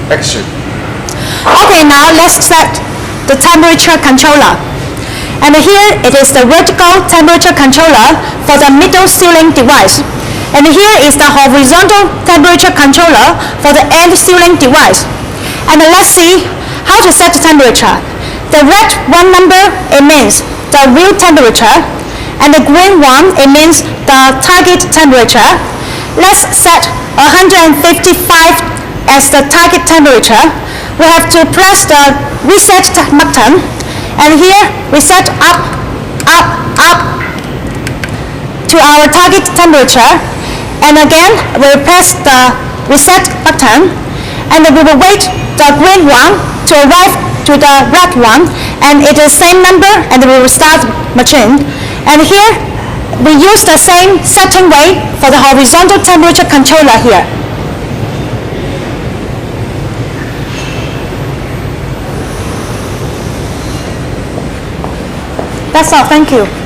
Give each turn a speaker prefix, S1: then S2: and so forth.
S1: Action.
S2: Okay, now let's set the temperature controller. And here it is the vertical temperature controller for the middle ceiling device. And here is the horizontal temperature controller for the end ceiling device. And let's see how to set the temperature. The red one number, it means the real temperature. And the green one, it means the target temperature. Let's set 155 as the target temperature. We have to press the reset button, and here we set up to our target temperature, and again we press the reset button, and we will wait the green one to arrive to the red one, and it is same number, and we will start machine. And here we use the same setting way for the horizontal temperature controller here. That's all, thank you.